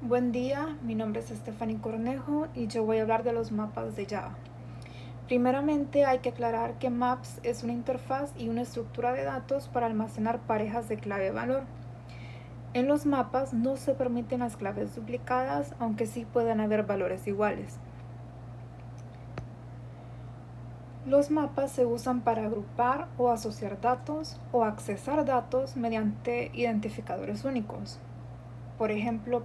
Buen día, mi nombre es Stephanie Cornejo y yo voy a hablar de los mapas de Java. Primeramente hay que aclarar que Maps es una interfaz y una estructura de datos para almacenar parejas de clave-valor. En los mapas no se permiten las claves duplicadas, aunque sí pueden haber valores iguales. Los mapas se usan para agrupar o asociar datos o accesar datos mediante identificadores únicos. Por ejemplo,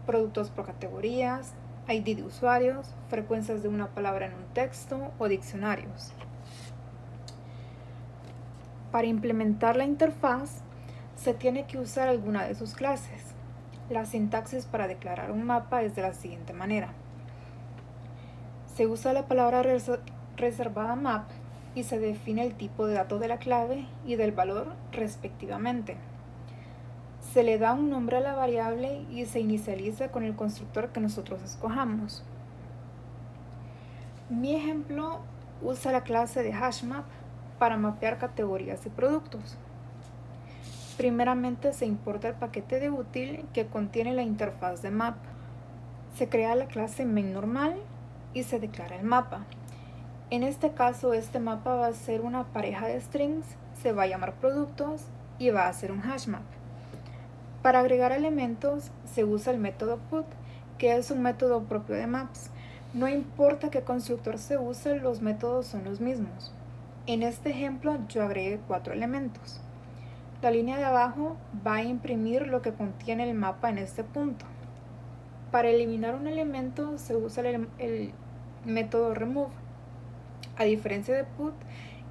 productos por categorías, ID de usuarios, frecuencias de una palabra en un texto o diccionarios. Para implementar la interfaz, se tiene que usar alguna de sus clases. La sintaxis para declarar un mapa es de la siguiente manera. Se usa la palabra reservada map y se define el tipo de datos de la clave y del valor respectivamente. Se le da un nombre a la variable y se inicializa con el constructor que nosotros escojamos. Mi ejemplo usa la clase de HashMap para mapear categorías y productos. Primeramente se importa el paquete de útil que contiene la interfaz de map. Se crea la clase main normal y se declara el mapa. En este caso, este mapa va a ser una pareja de strings, se va a llamar productos y va a ser un hashmap. Para agregar elementos se usa el método put, que es un método propio de maps. No importa qué constructor se use, los métodos son los mismos. En este ejemplo yo agregué 4 elementos. La línea de abajo va a imprimir lo que contiene el mapa en este punto. Para eliminar un elemento se usa el método remove. A diferencia de put,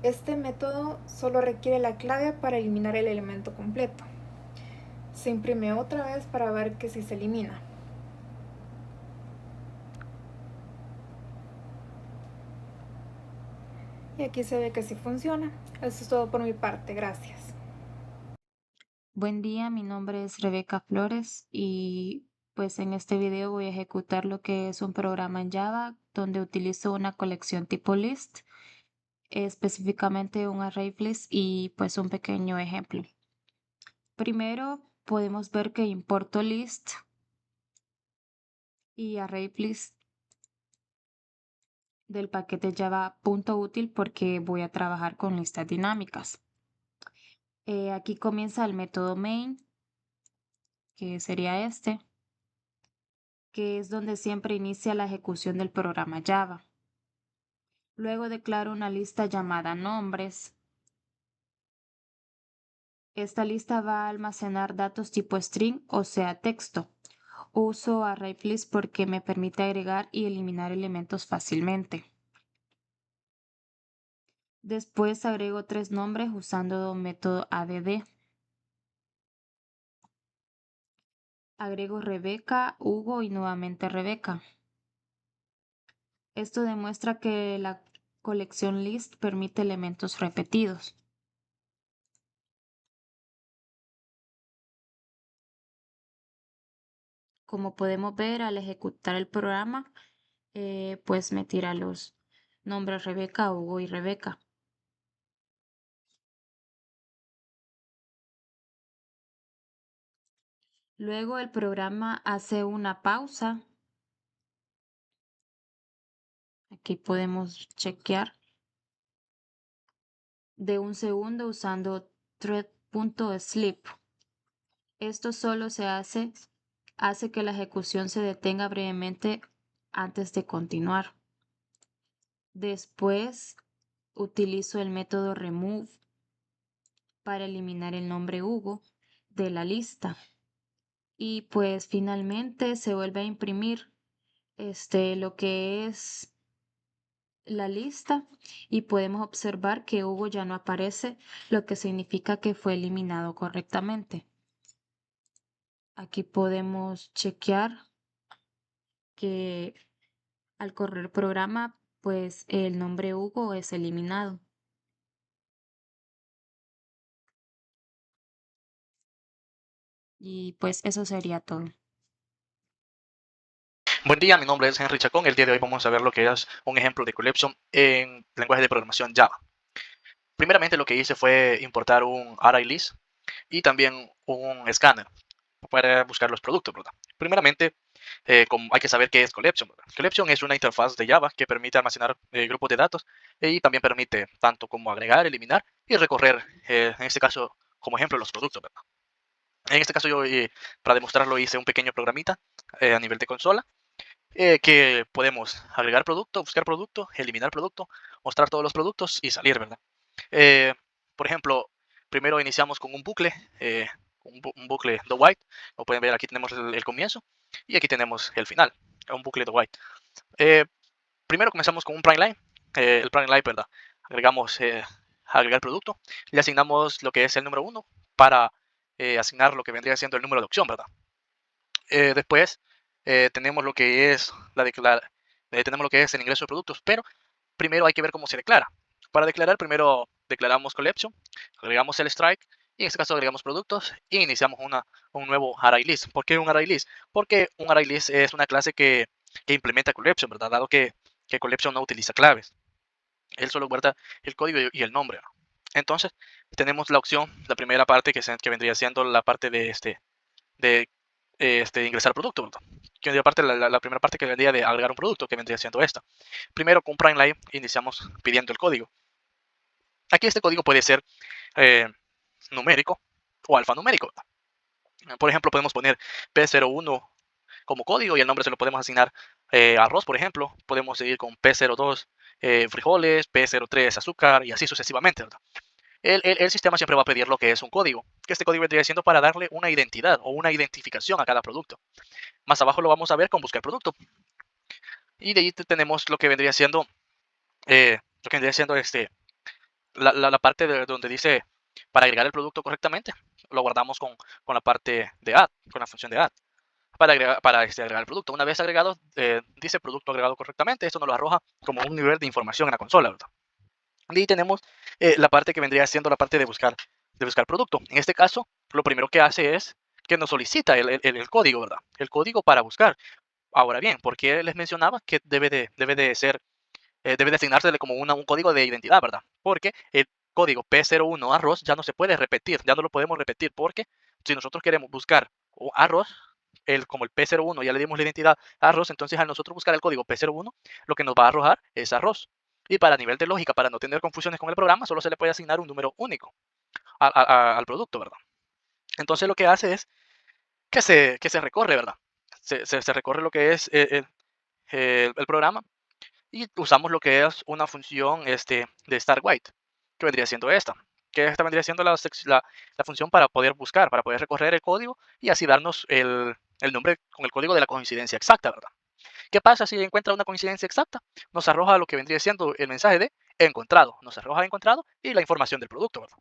este método solo requiere la clave para eliminar el elemento completo. Se imprime otra vez para ver que si se elimina. Y aquí se ve que sí funciona. Eso es todo por mi parte, gracias. Buen día, mi nombre es Rebeca Flores y pues en este video voy a ejecutar lo que es un programa en Java donde utilizo una colección tipo list, específicamente un array list y pues un pequeño ejemplo. Primero podemos ver que importo list y array list del paquete java.util porque voy a trabajar con listas dinámicas. Aquí comienza el método main, que sería este, que es donde siempre inicia la ejecución del programa Java. Luego declaro una lista llamada nombres. Esta lista va a almacenar datos tipo string, o sea, texto. Uso ArrayList porque me permite agregar y eliminar elementos fácilmente. Después agrego 3 nombres usando método add. Agrego Rebeca, Hugo y nuevamente Rebeca. Esto demuestra que la colección list permite elementos repetidos. Como podemos ver, al ejecutar el programa, pues me tira los nombres Rebeca, Hugo y Rebeca. Luego el programa hace una pausa. Aquí podemos chequear de 1 segundo usando thread.sleep. Esto solo hace que la ejecución se detenga brevemente antes de continuar. Después utilizo el método remove para eliminar el nombre Hugo de la lista. Y pues finalmente se vuelve a imprimir lo que es la lista y podemos observar que Hugo ya no aparece, lo que significa que fue eliminado correctamente. Aquí podemos chequear que al correr el programa, pues el nombre Hugo es eliminado. Y pues eso sería todo. Buen día, mi nombre es Henry Chacón. El día de hoy vamos a ver lo que es un ejemplo de collection en lenguaje de programación Java. Primeramente lo que hice fue importar un array list y también un scanner. para buscar los productos, ¿verdad? Primeramente, hay que saber qué es Collection, ¿verdad? Collection es una interfaz de Java que permite almacenar grupos de datos y también permite tanto como agregar, eliminar y recorrer, en este caso, como ejemplo, los productos, ¿verdad? En este caso yo, para demostrarlo, hice un pequeño programita a nivel de consola que podemos agregar producto, buscar producto, eliminar producto, mostrar todos los productos y salir, ¿verdad? Eh, por ejemplo, primero iniciamos con un bucle, un bucle do while. Como pueden ver, aquí tenemos el comienzo y aquí tenemos el final, un bucle do while. Eh, Primero comenzamos con un prime line, el prime line, ¿verdad? Agregamos agregar producto, le asignamos lo que es el número 1 para asignar lo que vendría siendo el número de opción, ¿verdad? Después tenemos lo que es tenemos lo que es el ingreso de productos, pero primero hay que ver cómo se declara. Para declarar, primero declaramos collection, agregamos el strike y en este caso agregamos productos y iniciamos un nuevo array list. ¿Por qué un array list? Porque un array list es una clase que implementa collection, ¿verdad? Dado que collection no utiliza claves. Él solo guarda el código y el nombre, ¿verdad? Entonces, tenemos la opción, la primera parte que vendría siendo la parte de ingresar producto, ¿verdad? Que aparte la primera parte que vendría de agregar un producto, que vendría siendo esta. Primero con prime line iniciamos pidiendo el código. Aquí este código puede ser eh, numérico o alfanumérico, ¿verdad? Por ejemplo, podemos poner P01 como código y el nombre se lo podemos asignar arroz, por ejemplo. Podemos seguir con P02 frijoles, P03 azúcar y así sucesivamente, ¿verdad? El sistema siempre va a pedir lo que es un código, que este código vendría siendo para darle una identidad o una identificación a cada producto. Más abajo lo vamos a ver con buscar producto. Y de ahí tenemos lo que vendría siendo, la parte de donde dice para agregar el producto correctamente. Lo guardamos con la parte de add, con la función de add. Para agregar el producto. Una vez agregado, dice producto agregado correctamente. Esto nos lo arroja como un nivel de información en la consola, ¿verdad? Y tenemos la parte que vendría siendo la parte de buscar producto. En este caso, lo primero que hace es que nos solicita el código, ¿verdad? El código para buscar. Ahora bien, ¿por qué les mencionaba que debe de asignársele como un código de identidad, ¿verdad? Porque el código P01 arroz ya no se puede repetir, ya no lo podemos repetir, porque si nosotros queremos buscar arroz, como el P01 ya le dimos la identidad a arroz, entonces al nosotros buscar el código P01, lo que nos va a arrojar es arroz. Y para nivel de lógica, para no tener confusiones con el programa, solo se le puede asignar un número único al producto, ¿verdad? Entonces lo que hace es que se recorre, ¿verdad? Se recorre lo que es el programa y usamos lo que es una función de start white, que vendría siendo esta. Que esta vendría siendo la función para poder buscar, para poder recorrer el código y así darnos el nombre con el código de la coincidencia exacta, ¿verdad? ¿Qué pasa si encuentra una coincidencia exacta? Nos arroja lo que vendría siendo el mensaje de encontrado. Nos arroja encontrado y la información del producto, ¿verdad?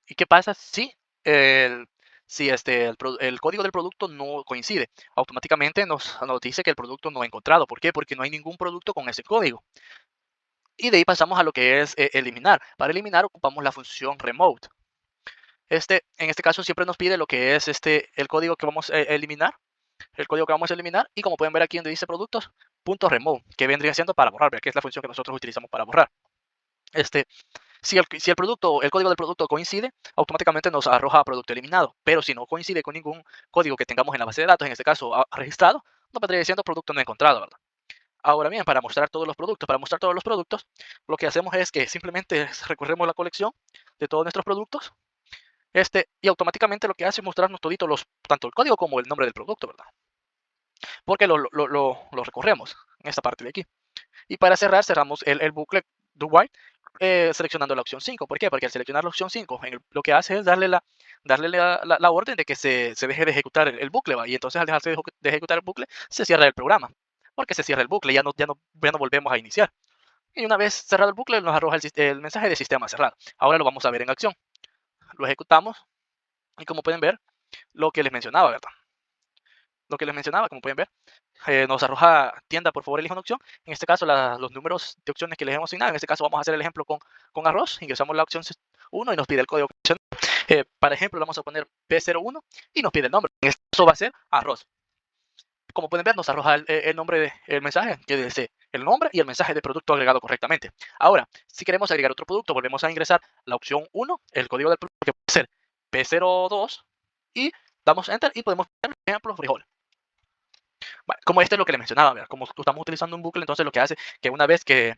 ¿Y qué pasa si el código del producto no coincide? Automáticamente nos dice que el producto no ha encontrado. ¿Por qué? Porque no hay ningún producto con ese código. Y de ahí pasamos a lo que es eliminar. Para eliminar ocupamos la función remote. En este caso siempre nos pide lo que es el código que vamos a eliminar. El código que vamos a eliminar. Y como pueden ver aquí donde dice productos, .remove, que vendría siendo para borrar, que es la función que nosotros utilizamos para borrar. Si el código del producto coincide, automáticamente nos arroja producto eliminado. Pero si no coincide con ningún código que tengamos en la base de datos, en este caso registrado, nos vendría diciendo producto no encontrado, ¿verdad? Ahora bien, para mostrar todos los productos, lo que hacemos es que simplemente recorremos la colección de todos nuestros productos, y automáticamente lo que hace es mostrarnos toditos tanto el código como el nombre del producto, ¿verdad? Porque lo recorremos en esta parte de aquí. Y para cerrar, cerramos el bucle do while seleccionando la opción 5. ¿Por qué? Porque al seleccionar la opción 5, lo que hace es darle la orden de que se deje de ejecutar el bucle, ¿va? Y entonces al dejarse de ejecutar el bucle, se cierra el programa. Porque se cierra el bucle, ya no volvemos a iniciar. Y una vez cerrado el bucle, nos arroja el mensaje de sistema cerrado. Ahora lo vamos a ver en acción. Lo ejecutamos y como pueden ver, lo que les mencionaba, ¿verdad? Lo que les mencionaba, como pueden ver, nos arroja tienda, por favor, elija una opción. En este caso, los números de opciones que les hemos asignado. En este caso, vamos a hacer el ejemplo con arroz. Ingresamos la opción 1 y nos pide el código. Para ejemplo, le vamos a poner P01 y nos pide el nombre. En este caso va a ser arroz. Como pueden ver, nos arroja el nombre del mensaje, que dice el nombre y el mensaje de producto agregado correctamente. Ahora, si queremos agregar otro producto, volvemos a ingresar la opción 1, el código del producto, que puede ser P02 y damos Enter y podemos poner, por ejemplo, frijol. Vale, como este es lo que le mencionaba, ¿verdad? Como estamos utilizando un bucle, entonces lo que hace que una vez que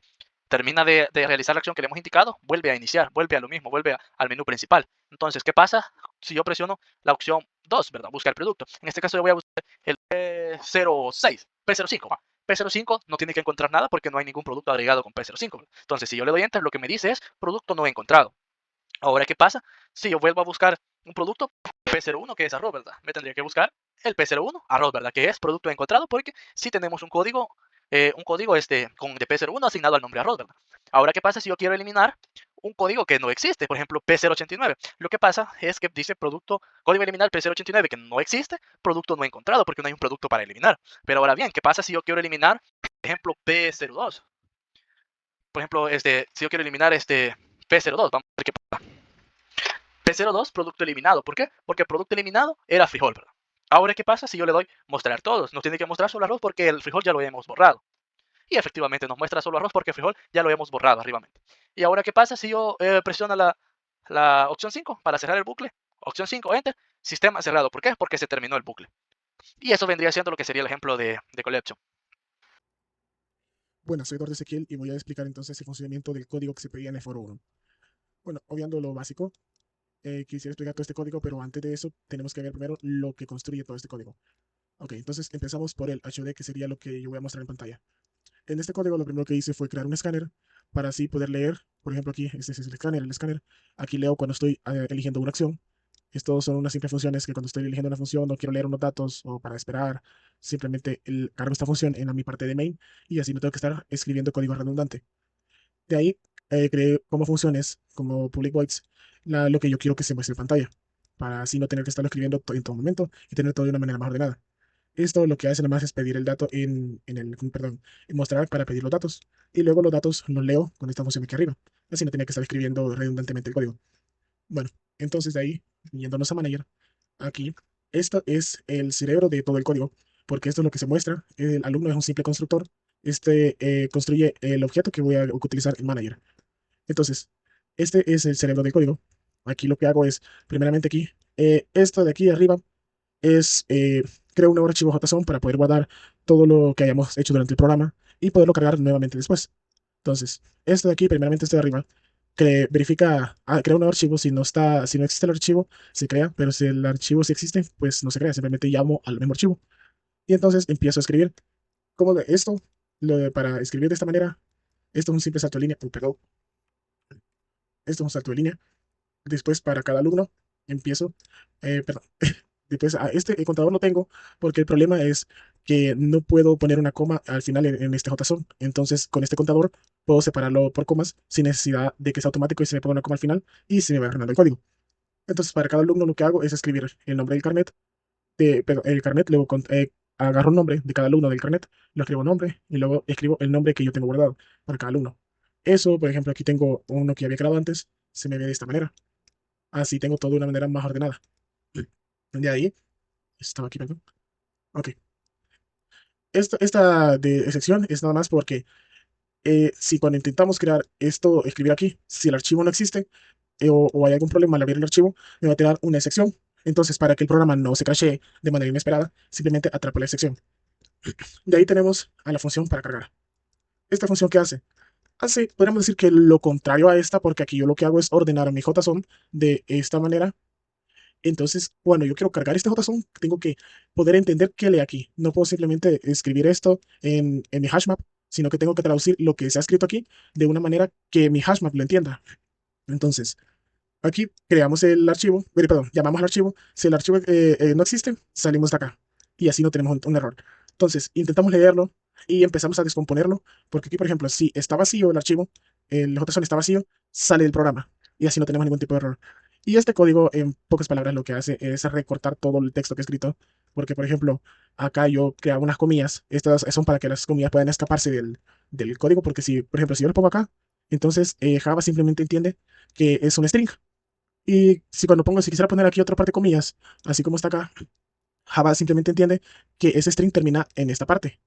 termina de realizar la acción que le hemos indicado, vuelve a iniciar, vuelve a lo mismo, vuelve al menú principal. Entonces, ¿qué pasa si yo presiono la opción 2, ¿verdad? Buscar producto. En este caso yo voy a buscar el P06, P05. P05 no tiene que encontrar nada porque no hay ningún producto agregado con P05. Entonces, si yo le doy Enter, lo que me dice es producto no encontrado. Ahora, ¿qué pasa? Si yo vuelvo a buscar un producto, P01, que es arroz, ¿verdad? Me tendría que buscar el P01, arroz, ¿verdad? Que es producto encontrado porque sí tenemos un código con de P01 asignado al nombre arroz, ¿verdad? Ahora, ¿qué pasa si yo quiero eliminar un código que no existe? Por ejemplo, P089. Lo que pasa es que dice código eliminar P089 que no existe, producto no encontrado porque no hay un producto para eliminar. Pero ahora bien, ¿qué pasa si yo quiero eliminar, por ejemplo, P02? Por ejemplo, si yo quiero eliminar P02, vamos a ver qué pasa. P02, producto eliminado. ¿Por qué? Porque el producto eliminado era frijol, ¿verdad? Ahora, ¿qué pasa si yo le doy mostrar todos? Nos tiene que mostrar solo arroz porque el frijol ya lo habíamos borrado. Y efectivamente nos muestra solo arroz porque el frijol ya lo habíamos borrado arribamente. Y ahora, ¿qué pasa si yo presiono la opción 5 para cerrar el bucle? Opción 5, Enter, sistema cerrado. ¿Por qué? Porque se terminó el bucle. Y eso vendría siendo lo que sería el ejemplo de Collection. Bueno, soy Eduardo Ezequiel y voy a explicar entonces el funcionamiento del código que se pedía en el foro 1. Bueno, obviando lo básico, quisiera explicar todo este código, pero antes de eso tenemos que ver primero lo que construye todo este código. Ok, entonces empezamos por el HUD, que sería lo que yo voy a mostrar en pantalla. En este código lo primero que hice fue crear un escáner para así poder leer, por ejemplo aquí, este es el escáner. Aquí leo cuando estoy eligiendo una acción. Estos son unas simples funciones que cuando estoy eligiendo una función no quiero leer unos datos o para esperar, simplemente cargo esta función en mi parte de main y así no tengo que estar escribiendo código redundante. De ahí creé como funciones, como public voids, lo que yo quiero que se muestre en pantalla, para así no tener que estarlo escribiendo en todo momento y tener todo de una manera más ordenada. Esto lo que hace nada más es pedir el dato en mostrar para pedir los datos. Y luego los datos los leo con esta función aquí arriba. Así no tenía que estar escribiendo redundantemente el código. Bueno, entonces de ahí, yéndonos a Manager, aquí, esto es el cerebro de todo el código, porque esto es lo que se muestra. El alumno es un simple constructor. Construye el objeto que voy a utilizar en Manager. Entonces, este es el cerebro del código. Aquí lo que hago es, primeramente aquí, esto de aquí arriba es, creo un nuevo archivo JSON para poder guardar todo lo que hayamos hecho durante el programa y poderlo cargar nuevamente después. Entonces, esto de aquí, primeramente este de arriba, que verifica, crea un nuevo archivo. Si no existe el archivo, se crea, pero si el archivo sí existe, pues no se crea, simplemente llamo al mismo archivo. Y entonces empiezo a escribir. Como de esto, para escribir de esta manera, esto es un simple salto de línea, perdón, esto es un salto de línea. Después para cada alumno, empiezo, perdón, después a este contador lo tengo porque el problema es que no puedo poner una coma al final en este JSON. Entonces, con este contador puedo separarlo por comas sin necesidad de que sea automático y se me ponga una coma al final y se me va arruinando el código. Entonces, para cada alumno lo que hago es escribir el nombre del carnet, el carnet, luego agarro un nombre de cada alumno del carnet, lo escribo nombre y luego escribo el nombre que yo tengo guardado para cada alumno. Eso, por ejemplo, aquí tengo uno que había creado antes, se me ve de esta manera. Así tengo todo de una manera más ordenada. De ahí, estaba aquí, perdón. Ok. Esta de excepción es nada más porque si cuando intentamos crear esto, escribir aquí, si el archivo no existe o hay algún problema al abrir el archivo, me va a tirar una excepción. Entonces, para que el programa no se crashee de manera inesperada, simplemente atrapa la excepción. De ahí tenemos a la función para cargar. ¿Esta función qué hace? Podríamos decir que lo contrario a esta, porque aquí yo lo que hago es ordenar mi JSON de esta manera. Entonces, cuando yo quiero cargar este JSON, tengo que poder entender qué lee aquí. No puedo simplemente escribir esto en mi hashmap, sino que tengo que traducir lo que se ha escrito aquí de una manera que mi hashmap lo entienda. Entonces, aquí creamos el archivo, perdón, llamamos al archivo. Si el archivo no existe, salimos de acá. Y así no tenemos un error. Entonces, intentamos leerlo y empezamos a descomponerlo, porque aquí, por ejemplo, si está vacío el archivo, el JSON está vacío, sale del programa. Y así no tenemos ningún tipo de error. Y este código, en pocas palabras, lo que hace es recortar todo el texto que he escrito. Porque, por ejemplo, acá yo creo unas comillas. Estas son para que las comillas puedan escaparse del código. Porque si, por ejemplo, si yo lo pongo acá, entonces Java simplemente entiende que es un string. Y si quisiera poner aquí otra parte de comillas, así como está acá, Java simplemente entiende que ese string termina en esta parte.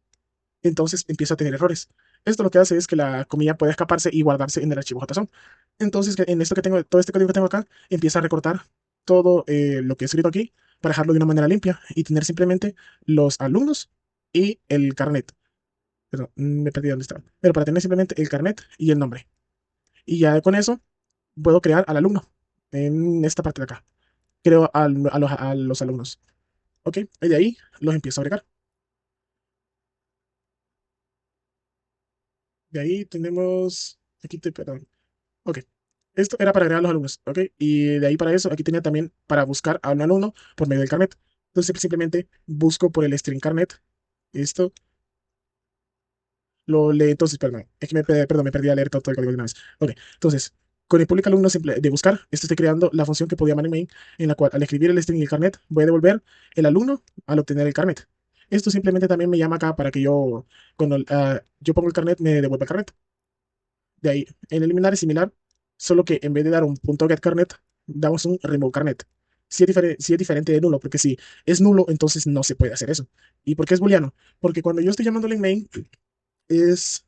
Entonces empieza a tener errores. Esto lo que hace es que la comilla puede escaparse y guardarse en el archivo JSON. Entonces, en esto que tengo, todo este código que tengo acá, empieza a recortar todo lo que he escrito aquí para dejarlo de una manera limpia y tener simplemente los alumnos y el carnet. Perdón, me perdí dónde estaba. Pero para tener simplemente el carnet y el nombre. Y ya con eso puedo crear al alumno en esta parte de acá. Creo a los alumnos. Ok, y de ahí los empiezo a agregar. De ahí tenemos, perdón. Ok, esto era para agregar a los alumnos. Ok, y de ahí para eso, aquí tenía también para buscar a un alumno por medio del carnet. Entonces simplemente busco por el string carnet. Esto lo lee, entonces, perdón, es que perdón, me perdí a leer todo el código de una vez. Ok, entonces, con el public alumno simple de buscar, esto estoy creando la función que puedo llamar en main, en la cual al escribir el string y el carnet, voy a devolver el alumno al obtener el carnet. Esto simplemente también me llama acá para que yo, cuando yo pongo el carnet, me devuelva el carnet. De ahí, en eliminar es similar, solo que en vez de dar un punto get carnet, damos un remove carnet. Si es diferente de nulo, porque si es nulo, entonces no se puede hacer eso. ¿Y por qué es booleano? Porque cuando yo estoy llamándole en main,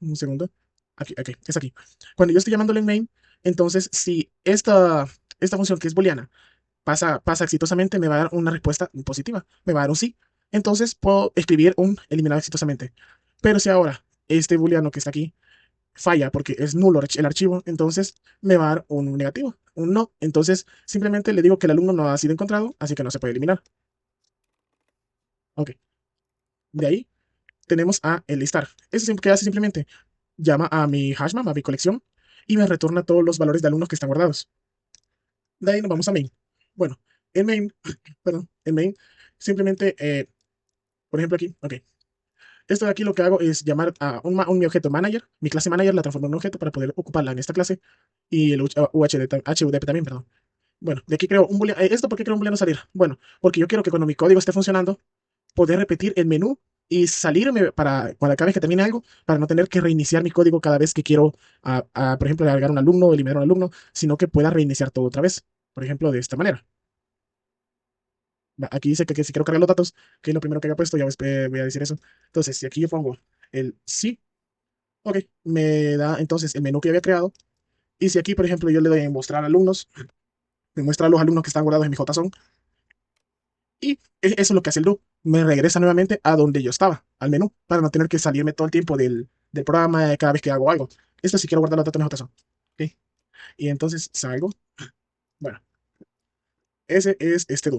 un segundo, aquí, es aquí. Cuando yo estoy llamándole en main, entonces si esta función que es booleana pasa exitosamente, me va a dar una respuesta positiva, me va a dar un sí. Entonces puedo escribir un eliminar exitosamente. Pero si ahora este booleano que está aquí falla porque es nulo el archivo, entonces me va a dar un negativo, un no. Entonces simplemente le digo que el alumno no ha sido encontrado, así que no se puede eliminar. Ok, de ahí tenemos a enlistar. Eso siempre que hace simplemente llama a mi hashmap, a mi colección, y me retorna todos los valores de alumnos que están guardados. De ahí nos vamos a main. Bueno, en main, perdón, en main, simplemente, por ejemplo aquí, ok. Esto de aquí lo que hago es llamar a mi objeto manager, mi clase manager la transformo en un objeto para poder ocuparla en esta clase, y el HUDP también, perdón. Bueno, de aquí creo un booleano. ¿Esto por qué creo un booleano salir? Bueno, porque yo quiero que cuando mi código esté funcionando, poder repetir el menú y salirme para cada vez que termine algo, para no tener que reiniciar mi código cada vez que quiero, por ejemplo, agregar un alumno o eliminar un alumno, sino que pueda reiniciar todo otra vez. Por ejemplo, de esta manera. Aquí dice que si quiero cargar los datos, que es lo primero que había puesto, ya voy a decir eso. Entonces, si aquí yo pongo el sí, ok, me da entonces el menú que había creado. Y si aquí, por ejemplo, yo le doy a mostrar alumnos, me muestra los alumnos que están guardados en mi JSON. Y eso es lo que hace el do. Me regresa nuevamente a donde yo estaba, al menú, para no tener que salirme todo el tiempo del programa cada vez que hago algo. Esto sí quiero guardar los datos en JSON. ¿Ok? Y entonces salgo. Bueno, ese es este do.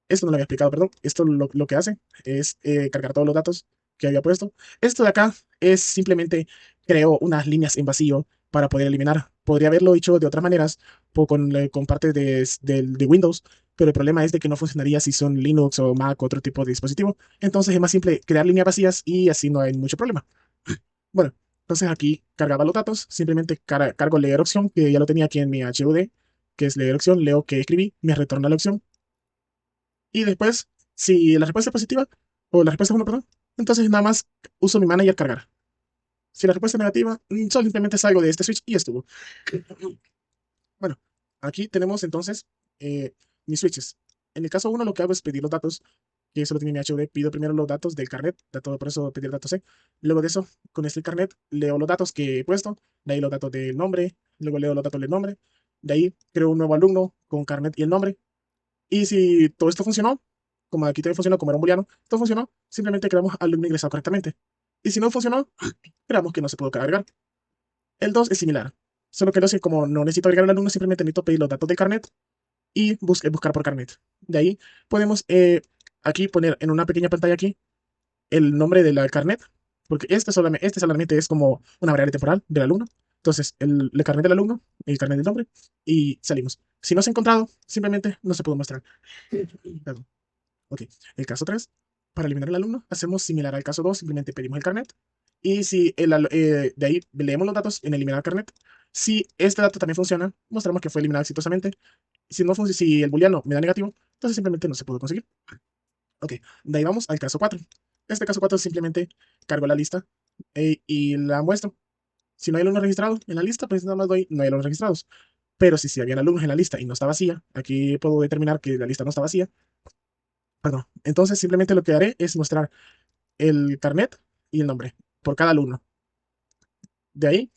Esto no lo había explicado, perdón. Esto lo que hace es cargar todos los datos que había puesto. Esto de acá es simplemente creo unas líneas en vacío para poder eliminar. Podría haberlo hecho de otras maneras con partes de Windows, pero el problema es de que no funcionaría si son Linux o Mac o otro tipo de dispositivo. Entonces es más simple crear líneas vacías y así no hay mucho problema. Bueno, entonces aquí cargaba los datos, simplemente cargo leer opción, que ya lo tenía aquí en mi HUD, que es leer opción, leo que escribí, me retorna la opción y después, si la respuesta es positiva, o la respuesta es 1, perdón, entonces nada más uso mi manager cargar. Si la respuesta es negativa, solo simplemente salgo de este switch y estuvo. Bueno, aquí tenemos entonces mis switches. En el caso 1 lo que hago es pedir los datos, que eso lo tiene mi HUD, pido primero los datos del carnet, por eso pedir datos C. Luego de eso, con este carnet, leo los datos que he puesto, de ahí los datos del nombre, luego leo los datos del nombre, de ahí creo un nuevo alumno con carnet y el nombre, y si todo esto funcionó, como aquí también funcionó como era un booleano, todo funcionó, simplemente creamos alumno ingresado correctamente. Y si no funcionó, creamos que no se pudo cargar. El 2 es similar, solo que el 2 es como no necesito agregar al alumno, simplemente necesito pedir los datos del carnet y buscar por carnet. De ahí podemos aquí poner en una pequeña pantalla aquí el nombre de la carnet, porque este solamente es como una variable temporal del alumno. Entonces, el carnet del alumno, el carnet del nombre, y salimos. Si no se ha encontrado, simplemente no se pudo mostrar. Perdón. Ok, el caso 3, para eliminar al alumno, hacemos similar al caso 2, simplemente pedimos el carnet. Y si de ahí leemos los datos en eliminar carnet, si este dato también funciona, mostramos que fue eliminado exitosamente. Si no funciona, si el booleano me da negativo, entonces simplemente no se pudo conseguir. Ok, de ahí vamos al caso 4. Este caso 4 simplemente cargo la lista y la muestro. Si no hay alumnos registrados en la lista, pues nada más doy no hay alumnos registrados. Pero si habían alumnos en la lista y no está vacía, aquí puedo determinar que la lista no está vacía. Perdón. Entonces simplemente lo que haré es mostrar el carnet y el nombre por cada alumno. De ahí,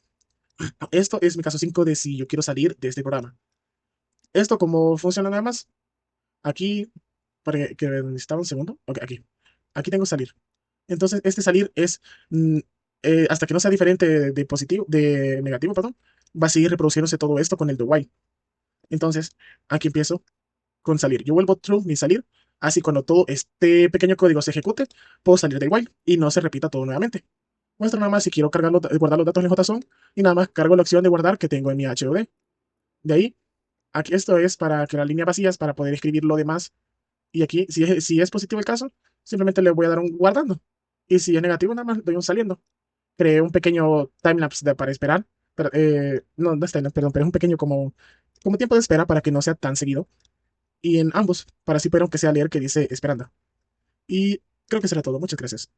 esto es mi caso 5 de si yo quiero salir de este programa. Esto cómo funciona nada más. Aquí, para que necesitaba un segundo. Ok, aquí. Aquí tengo salir. Entonces, este salir es, mm, hasta que no sea diferente de positivo, de negativo, perdón, va a seguir reproduciéndose todo esto con el de while. Entonces, aquí empiezo con salir. Yo vuelvo true mi salir. Así cuando todo este pequeño código se ejecute, puedo salir del while y no se repita todo nuevamente. Muestro nada más si quiero guardar los datos en JSON y nada más cargo la opción de guardar que tengo en mi HOD. De ahí, aquí esto es para crear líneas vacías para poder escribir lo demás. Y aquí, si es positivo el caso, simplemente le voy a dar un guardando. Y si es negativo, nada más doy un saliendo. Creé un pequeño timelapse para esperar. Pero, no, no es timelapse, perdón, pero es un pequeño como tiempo de espera para que no sea tan seguido. Y en ambos, para así poder aunque sea leer que dice esperando. Y creo que será todo. Muchas gracias.